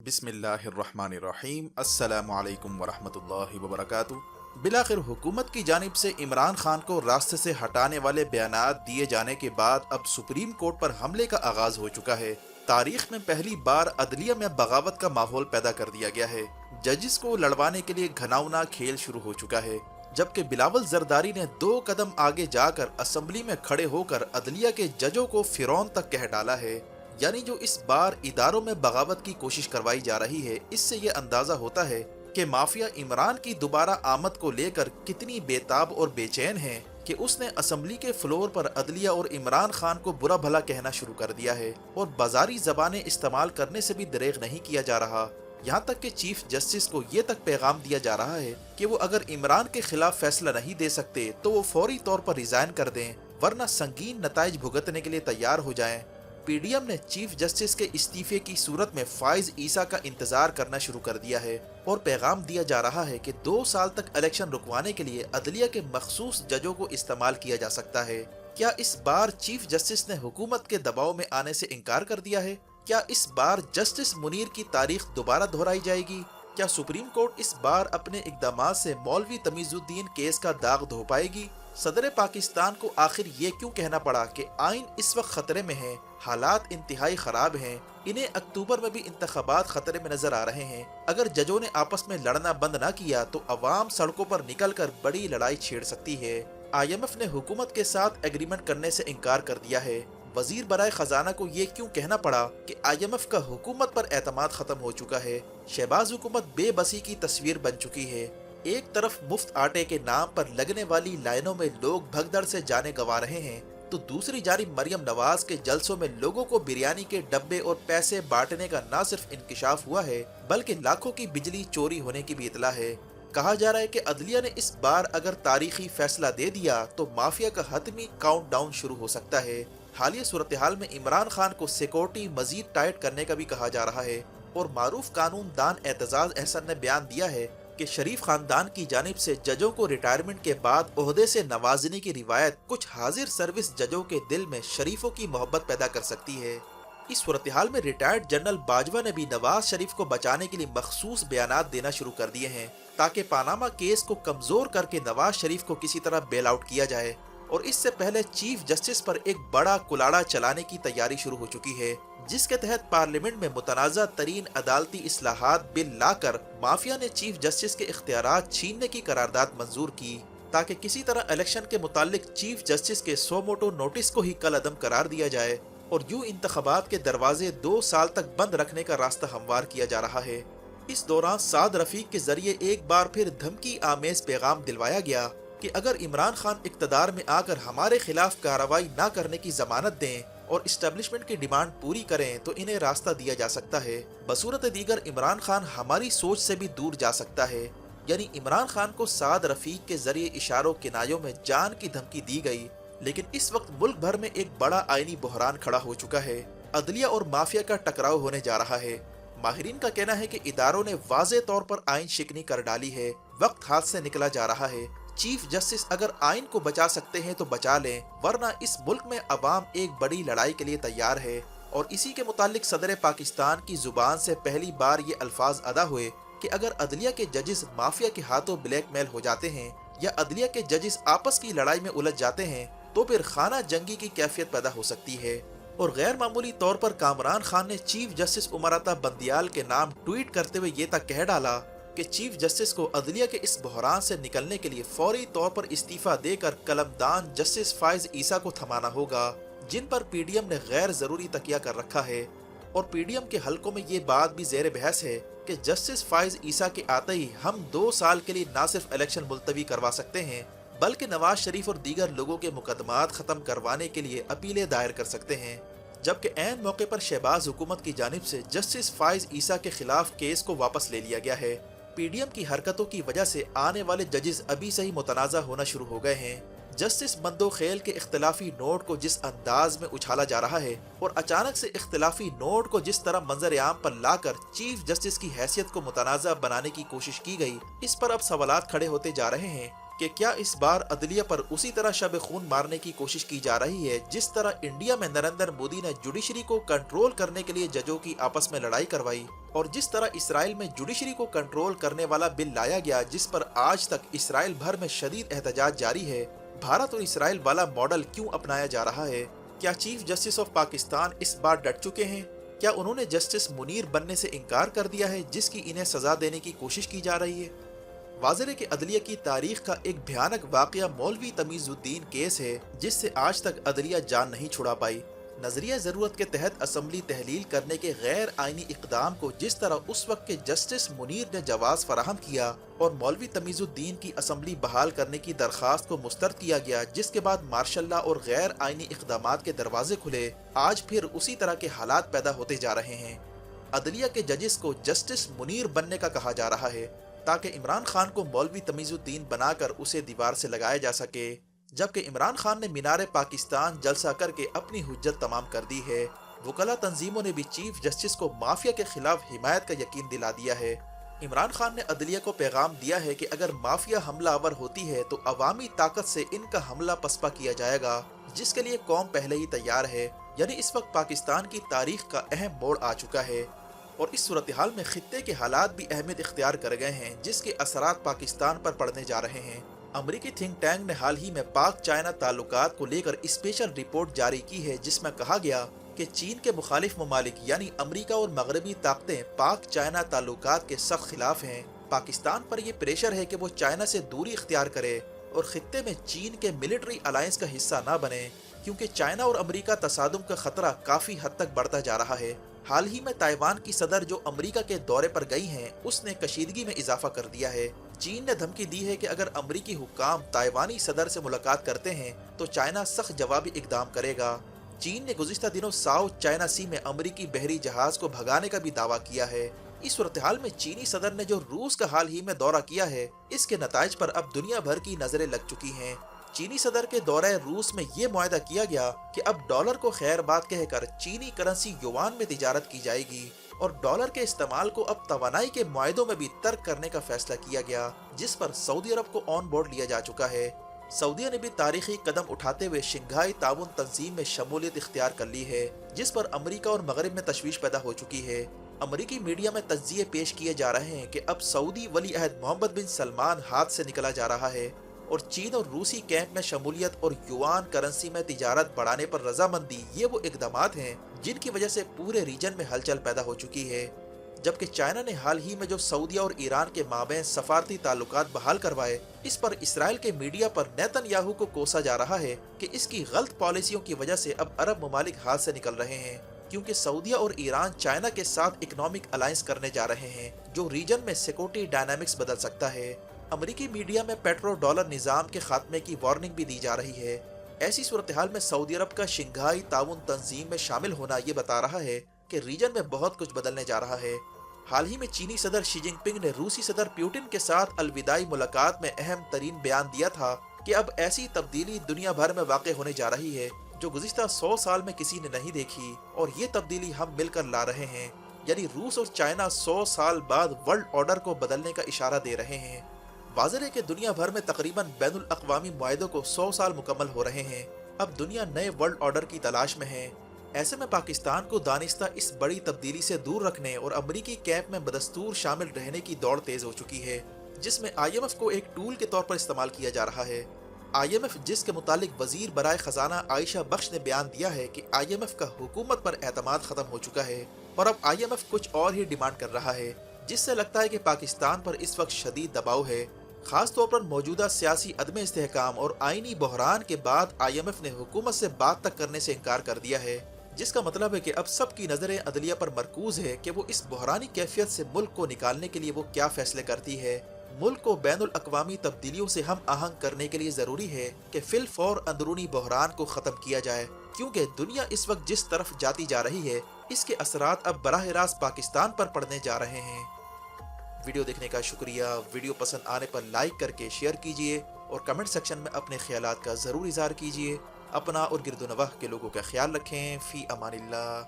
بسم اللہ الرحمن الرحیم۔ السلام علیکم ورحمۃ اللہ وبرکاتہ۔ بالآخر حکومت کی جانب سے عمران خان کو راستے سے ہٹانے والے بیانات دیے جانے کے بعد اب سپریم کورٹ پر حملے کا آغاز ہو چکا ہے۔ تاریخ میں پہلی بار عدلیہ میں بغاوت کا ماحول پیدا کر دیا گیا ہے۔ ججز کو لڑوانے کے لیے گھناؤنا کھیل شروع ہو چکا ہے، جبکہ بلاول زرداری نے 2 قدم آگے جا کر اسمبلی میں کھڑے ہو کر عدلیہ کے ججوں کو فرعون تک کہہ ڈالا ہے۔ یعنی جو اس بار اداروں میں بغاوت کی کوشش کروائی جا رہی ہے، اس سے یہ اندازہ ہوتا ہے کہ مافیا عمران کی دوبارہ آمد کو لے کر کتنی بے تاب اور بے چین ہے کہ اس نے اسمبلی کے فلور پر عدلیہ اور عمران خان کو برا بھلا کہنا شروع کر دیا ہے، اور بازاری زبانیں استعمال کرنے سے بھی دریغ نہیں کیا جا رہا۔ یہاں تک کہ چیف جسٹس کو یہ تک پیغام دیا جا رہا ہے کہ وہ اگر عمران کے خلاف فیصلہ نہیں دے سکتے تو وہ فوری طور پر ریزائن کر دیں، ورنہ سنگین نتائج بھگتنے کے لیے تیار ہو جائیں۔ پی ڈی ایم نے چیف جسٹس کے استعفے کی صورت میں فائز عیسیٰ کا انتظار کرنا شروع کر دیا ہے، اور پیغام دیا جا رہا ہے کہ 2 سال تک الیکشن رکوانے کے لیے عدلیہ کے مخصوص ججوں کو استعمال کیا جا سکتا ہے۔ کیا اس بار چیف جسٹس نے حکومت کے دباؤ میں آنے سے انکار کر دیا ہے؟ کیا اس بار جسٹس منیر کی تاریخ دوبارہ دہرائی جائے گی؟ کیا سپریم کورٹ اس بار اپنے اقدامات سے مولوی تمیز الدین کیس کا داغ دھو پائے گی؟ صدر پاکستان کو آخر یہ کیوں کہنا پڑا کہ آئین اس وقت خطرے میں ہے، حالات انتہائی خراب ہیں، انہیں اکتوبر میں بھی انتخابات خطرے میں نظر آ رہے ہیں؟ اگر ججوں نے آپس میں لڑنا بند نہ کیا تو عوام سڑکوں پر نکل کر بڑی لڑائی چھیڑ سکتی ہے۔ آئی ایم ایف نے حکومت کے ساتھ ایگریمنٹ کرنے سے انکار کر دیا ہے۔ وزیر برائے خزانہ کو یہ کیوں کہنا پڑا کہ آئی ایم ایف کا حکومت پر اعتماد ختم ہو چکا ہے؟ شہباز حکومت بے بسی کی تصویر بن چکی ہے۔ ایک طرف مفت آٹے کے نام پر لگنے والی لائنوں میں لوگ بھگدڑ سے جانے گنوا رہے ہیں، تو دوسری جانب مریم نواز کے جلسوں میں لوگوں کو بریانی کے ڈبے اور پیسے بانٹنے کا نہ صرف انکشاف ہوا ہے بلکہ لاکھوں کی بجلی چوری ہونے کی بھی اطلاع ہے۔ کہا جا رہا ہے کہ عدلیہ نے اس بار اگر تاریخی فیصلہ دے دیا تو مافیا کا حتمی کاؤنٹ ڈاؤن شروع ہو سکتا ہے۔ حالیہ صورتحال میں عمران خان کو سیکورٹی مزید ٹائٹ کرنے کا بھی کہا جا رہا ہے، اور معروف قانون دان اعتزاز احسن نے بیان دیا ہے کہ شریف خاندان کی جانب سے ججوں کو ریٹائرمنٹ کے بعد عہدے سے نوازنے کی روایت کچھ حاضر سروس ججوں کے دل میں شریفوں کی محبت پیدا کر سکتی ہے۔ اس صورتحال میں ریٹائرڈ جنرل باجوہ نے بھی نواز شریف کو بچانے کے لیے مخصوص بیانات دینا شروع کر دیے ہیں تاکہ پاناما کیس کو کمزور کر کے نواز شریف کو کسی طرح بیل آؤٹ کیا جائے، اور اس سے پہلے چیف جسٹس پر ایک بڑا کلاڑا چلانے کی تیاری شروع ہو چکی ہے، جس کے تحت پارلیمنٹ میں متنازع ترین عدالتی اصلاحات بل لا کر مافیا نے چیف جسٹس کے اختیارات چھیننے کی قرارداد منظور کی، تاکہ کسی طرح الیکشن کے متعلق چیف جسٹس کے سو موٹو نوٹس کو ہی کل عدم قرار دیا جائے، اور یوں انتخابات کے دروازے 2 سال تک بند رکھنے کا راستہ ہموار کیا جا رہا ہے۔ اس دوران سعد رفیق کے ذریعے ایک بار پھر دھمکی آمیز پیغام دلوایا گیا کہ اگر عمران خان اقتدار میں آ کر ہمارے خلاف کارروائی نہ کرنے کی ضمانت دیں اور اسٹیبلشمنٹ کی ڈیمانڈ پوری کریں تو انہیں راستہ دیا جا سکتا ہے، بصورت دیگر عمران خان ہماری سوچ سے بھی دور جا سکتا ہے۔ یعنی عمران خان کو سعد رفیق کے ذریعے اشاروں کنایوں میں جان کی دھمکی دی گئی، لیکن اس وقت ملک بھر میں ایک بڑا آئینی بحران کھڑا ہو چکا ہے۔ عدلیہ اور مافیا کا ٹکراؤ ہونے جا رہا ہے۔ ماہرین کا کہنا ہے کہ اداروں نے واضح طور پر آئین شکنی کر ڈالی ہے، وقت ہاتھ سے نکلا جا رہا ہے۔ چیف جسٹس اگر آئین کو بچا سکتے ہیں تو بچا لیں، ورنہ اس ملک میں عوام ایک بڑی لڑائی کے لیے تیار ہے۔ اور اسی کے متعلق صدر پاکستان کی زبان سے پہلی بار یہ الفاظ ادا ہوئے کہ اگر عدلیہ کے ججز مافیا کے ہاتھوں بلیک میل ہو جاتے ہیں یا عدلیہ کے ججز آپس کی لڑائی میں الجھ جاتے ہیں تو پھر خانہ جنگی کی کیفیت پیدا ہو سکتی ہے۔ اور غیر معمولی طور پر کامران خان نے چیف جسٹس عمر عطا بندیال کے نام ٹویٹ کرتے ہوئے یہ تک کہہ ڈالا کہ چیف جسٹس کو عدلیہ کے اس بحران سے نکلنے کے لیے فوری طور پر استعفیٰ دے کر قلمدان جسٹس فائز عیسیٰ کو تھمانا ہوگا، جن پر پی ڈی ایم نے غیر ضروری تکیہ کر رکھا ہے۔ اور پی ڈی ایم کے حلقوں میں یہ بات بھی زیر بحث ہے کہ جسٹس فائز عیسیٰ کے آتے ہی ہم 2 سال کے لیے نہ صرف الیکشن ملتوی کروا سکتے ہیں بلکہ نواز شریف اور دیگر لوگوں کے مقدمات ختم کروانے کے لیے اپیلیں دائر کر سکتے ہیں، جبکہ عین موقع پر شہباز حکومت کی جانب سے جسٹس فائز عیسیٰ کے خلاف کیس کو واپس لے لیا گیا ہے۔ پی ڈی ایم کی حرکتوں کی وجہ سے آنے والے ججز ابھی سے ہی متنازع ہونا شروع ہو گئے ہیں۔ جسٹس مندو خیل کے اختلافی نوٹ کو جس انداز میں اچھالا جا رہا ہے اور اچانک سے اختلافی نوٹ کو جس طرح منظر عام پر لا کر چیف جسٹس کی حیثیت کو متنازع بنانے کی کوشش کی گئی، اس پر اب سوالات کھڑے ہوتے جا رہے ہیں کہ کیا اس بار عدلیہ پر اسی طرح شب خون مارنے کی کوشش کی جا رہی ہے جس طرح انڈیا میں نریندر مودی نے جوڈیشری کو کنٹرول کرنے کے لیے ججوں کی آپس میں لڑائی کروائی، اور جس طرح اسرائیل میں جوڈیشری کو کنٹرول کرنے والا بل لایا گیا جس پر آج تک اسرائیل بھر میں شدید احتجاج جاری ہے، بھارت اور اسرائیل والا ماڈل کیوں اپنایا جا رہا ہے؟ کیا چیف جسٹس آف پاکستان اس بار ڈٹ چکے ہیں؟ کیا انہوں نے جسٹس منیر بننے سے انکار کر دیا ہے جس کی انہیں سزا دینے کی کوشش کی جا رہی ہے؟ واضح ہے کہ عدلیہ کی تاریخ کا ایک بھیانک واقعہ مولوی تمیز الدین کیس ہے جس سے آج تک عدلیہ جان نہیں چھڑا پائی۔ نظریہ ضرورت کے تحت اسمبلی تحلیل کرنے کے غیر آئینی اقدام کو جس طرح اس وقت کے جسٹس منیر نے جواز فراہم کیا اور مولوی تمیز الدین کی اسمبلی بحال کرنے کی درخواست کو مسترد کیا گیا، جس کے بعد مارشل لا اور غیر آئینی اقدامات کے دروازے کھلے، آج پھر اسی طرح کے حالات پیدا ہوتے جا رہے ہیں۔ عدلیہ کے ججز کو جسٹس منیر بننے کا کہا جا رہا ہے تاکہ عمران خان کو مولوی تمیز الدین بنا کر اسے دیوار سے لگایا جا سکے، جبکہ عمران خان نے مینار پاکستان جلسہ کر کے اپنی حجت تمام کر دی ہے۔ وکلا تنظیموں نے بھی چیف جسٹس کو مافیا کے خلاف حمایت کا یقین دلا دیا ہے۔ عمران خان نے عدلیہ کو پیغام دیا ہے کہ اگر مافیا حملہ آور ہوتی ہے تو عوامی طاقت سے ان کا حملہ پسپا کیا جائے گا، جس کے لیے قوم پہلے ہی تیار ہے۔ یعنی اس وقت پاکستان کی تاریخ کا اہم موڑ آ چکا ہے، اور اس صورتحال میں خطے کے حالات بھی اہمیت اختیار کر گئے ہیں جس کے اثرات پاکستان پر پڑنے جا رہے ہیں۔ امریکی تھنک ٹینک نے حال ہی میں پاک چائنا تعلقات کو لے کر اسپیشل رپورٹ جاری کی ہے جس میں کہا گیا کہ چین کے مخالف ممالک یعنی امریکہ اور مغربی طاقتیں پاک چائنا تعلقات کے سخت خلاف ہیں۔ پاکستان پر یہ پریشر ہے کہ وہ چائنا سے دوری اختیار کرے اور خطے میں چین کے ملٹری الائنس کا حصہ نہ بنے، کیونکہ چائنا اور امریکہ تصادم کا خطرہ کافی حد تک بڑھتا جا رہا ہے۔ حال ہی میں تائیوان کی صدر جو امریکہ کے دورے پر گئی ہیں اس نے کشیدگی میں اضافہ کر دیا ہے۔ چین نے دھمکی دی ہے کہ اگر امریکی حکام تائیوانی صدر سے ملاقات کرتے ہیں تو چائنا سخت جوابی اقدام کرے گا۔ چین نے گزشتہ دنوں ساؤتھ چائنا سی میں امریکی بحری جہاز کو بھگانے کا بھی دعویٰ کیا ہے۔ اس صورتحال میں چینی صدر نے جو روس کا حال ہی میں دورہ کیا ہے اس کے نتائج پر اب دنیا بھر کی نظریں لگ چکی ہیں۔ چینی صدر کے دورہ روس میں یہ معاہدہ کیا گیا کہ اب ڈالر کو خیر بات کہہ کر چینی کرنسی یوان میں تجارت کی جائے گی، اور ڈالر کے استعمال کو اب توانائی کے معاہدوں میں بھی ترک کرنے کا فیصلہ کیا گیا، جس پر سعودی عرب کو آن بورڈ لیا جا چکا ہے۔ سعودیہ نے بھی تاریخی قدم اٹھاتے ہوئے شنگھائی تعاون تنظیم میں شمولیت اختیار کر لی ہے، جس پر امریکہ اور مغرب میں تشویش پیدا ہو چکی ہے۔ امریکی میڈیا میں تجزیے پیش کیے جا رہے ہیں کہ اب سعودی ولی عہد محمد بن سلمان ہاتھ سے نکلا جا رہا ہے، اور چین اور روسی کیمپ میں شمولیت اور یوان کرنسی میں تجارت بڑھانے پر رضامندی یہ وہ اقدامات ہیں جن کی وجہ سے پورے ریجن میں ہلچل پیدا ہو چکی ہے۔ جبکہ چائنا نے حال ہی میں جو سعودیہ اور ایران کے مابین سفارتی تعلقات بحال کروائے، اس پر اسرائیل کے میڈیا پر نیتن یاہو کو کوسا جا رہا ہے کہ اس کی غلط پالیسیوں کی وجہ سے اب عرب ممالک ہاتھ سے نکل رہے ہیں، کیونکہ سعودیہ اور ایران چائنا کے ساتھ اکنامک الائنس کرنے جا رہے ہیں جو ریجن میں سیکورٹی ڈائنامکس بدل سکتا ہے۔ امریکی میڈیا میں پیٹرو ڈالر نظام کے خاتمے کی وارننگ بھی دی جا رہی ہے۔ ایسی صورتحال میں سعودی عرب کا شنگھائی تعاون تنظیم میں شامل ہونا یہ بتا رہا ہے کہ ریجن میں بہت کچھ بدلنے جا رہا ہے۔ حال ہی میں چینی صدر شی جن پنگ نے روسی صدر پیوٹن کے ساتھ الوداعی ملاقات میں اہم ترین بیان دیا تھا کہ اب ایسی تبدیلی دنیا بھر میں واقع ہونے جا رہی ہے جو گزشتہ 100 سال میں کسی نے نہیں دیکھی، اور یہ تبدیلی ہم مل کر لا رہے ہیں۔ یعنی روس اور چائنا 100 سال بعد ورلڈ آرڈر کو بدلنے کا اشارہ دے رہے ہیں۔ واضح ہے کہ دنیا بھر میں تقریباً بین الاقوامی معاہدوں کو 100 سال مکمل ہو رہے ہیں۔ اب دنیا نئے ورلڈ آرڈر کی تلاش میں ہے۔ ایسے میں پاکستان کو دانستہ اس بڑی تبدیلی سے دور رکھنے اور امریکی کیمپ میں بدستور شامل رہنے کی دوڑ تیز ہو چکی ہے، جس میں آئی ایم ایف کو ایک ٹول کے طور پر استعمال کیا جا رہا ہے۔ آئی ایم ایف جس کے متعلق وزیر برائے خزانہ عائشہ بخش نے بیان دیا ہے کہ آئی ایم ایف کا حکومت پر اعتماد ختم ہو چکا ہے، اور اب آئی ایم ایف کچھ اور ہی ڈیمانڈ کر رہا ہے، جس سے لگتا ہے کہ پاکستان پر اس وقت شدید دباؤ ہے۔ خاص طور پر موجودہ سیاسی عدم استحکام اور آئینی بحران کے بعد آئی ایم ایف نے حکومت سے بات تک کرنے سے انکار کر دیا ہے، جس کا مطلب ہے کہ اب سب کی نظریں عدلیہ پر مرکوز ہے کہ وہ اس بحرانی کیفیت سے ملک کو نکالنے کے لیے وہ کیا فیصلے کرتی ہے۔ ملک کو بین الاقوامی تبدیلیوں سے ہم آہنگ کرنے کے لیے ضروری ہے کہ فی الفور اندرونی بحران کو ختم کیا جائے، کیونکہ دنیا اس وقت جس طرف جاتی جا رہی ہے اس کے اثرات اب براہ راست پاکستان پر پڑنے جا رہے ہیں۔ ویڈیو دیکھنے کا شکریہ۔ ویڈیو پسند آنے پر لائک کر کے شیئر کیجئے اور کمنٹ سیکشن میں اپنے خیالات کا ضرور اظہار کیجئے۔ اپنا اور گرد و نواح کے لوگوں کا خیال رکھیں۔ فی امان اللہ۔